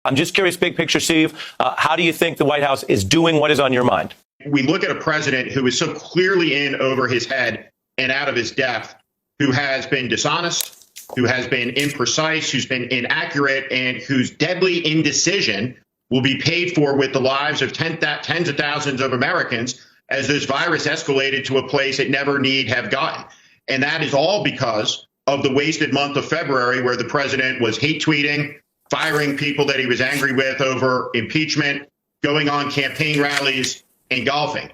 I'm just curious, big picture, Steve, how do you think the White House is doing what is on your mind? We look at a president who is so clearly in over his head and out of his depth, who has been dishonest, who has been imprecise, who's been inaccurate, and whose deadly indecision will be paid for with the lives of tens of thousands of Americans as this virus escalated to a place it never need have gotten. And that is all because of the wasted month of February, where the president was hate tweeting, firing people that he was angry with over impeachment, going on campaign rallies, and golfing.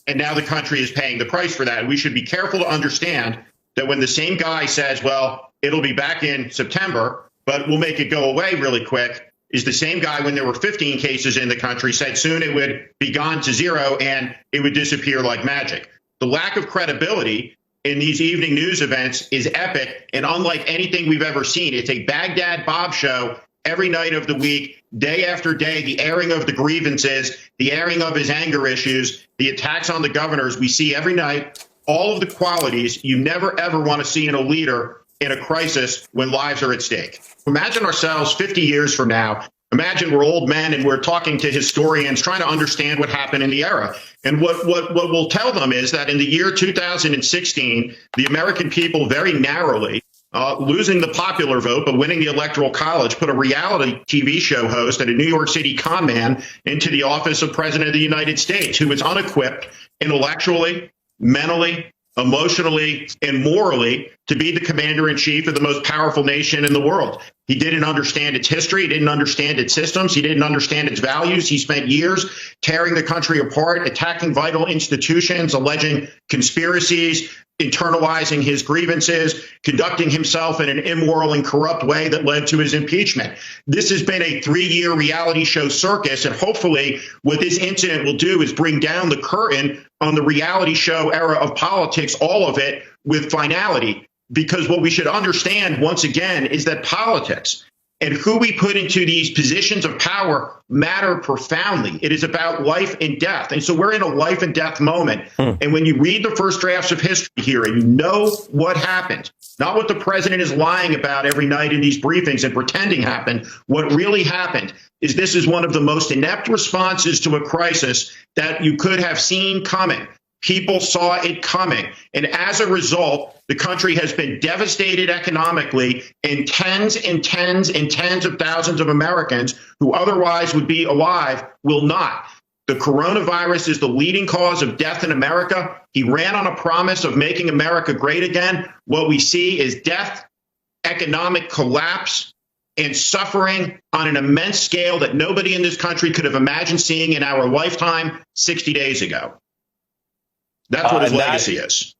And now the country is paying the price for that. We should be careful to understand that when the same guy says, well, it'll be back in September, but we'll make it go away really quick, is the same guy when there were 15 cases in the country said soon it would be gone to zero and it would disappear like magic. The lack of credibility in these evening news events is epic and unlike anything we've ever seen. It's a Baghdad Bob show every night of the week, day after day, the airing of the grievances, the airing of his anger issues, the attacks on the governors. We see every night all of the qualities you never, ever want to see in a leader in a crisis when lives are at stake. Imagine ourselves 50 years from now. Imagine we're old men and we're talking to historians trying to understand what happened in the era. And what we'll tell them is that in the year 2016, the American people very narrowly, losing the popular vote but winning the Electoral College, put a reality TV show host and a New York City con man into the office of President of the United States, who was unequipped intellectually, mentally, emotionally, and morally to be the commander-in-chief of the most powerful nation in the world. He didn't understand its history. He didn't understand its systems. He didn't understand its values. He spent years tearing the country apart, attacking vital institutions, alleging conspiracies, internalizing his grievances, conducting himself in an immoral and corrupt way that led to his impeachment. This has been a 3-year reality show circus, and hopefully what this incident will do is bring down the curtain on the reality show era of politics, all of it with finality. Because what we should understand, once again, is that politics and who we put into these positions of power matter profoundly. It is about life and death. And so we're in a life and death moment. And when you read the first drafts of history here and you know what happened, not what the president is lying about every night in these briefings and pretending happened, what really happened is this is one of the most inept responses to a crisis that you could have seen coming. People saw it coming. And as a result, the country has been devastated economically, and tens and tens and tens of thousands of Americans who otherwise would be alive will not. The coronavirus is the leading cause of death in America. He ran on a promise of making America great again. What we see is death, economic collapse, and suffering on an immense scale that nobody in this country could have imagined seeing in our lifetime 60 days ago. That's what his legacy is.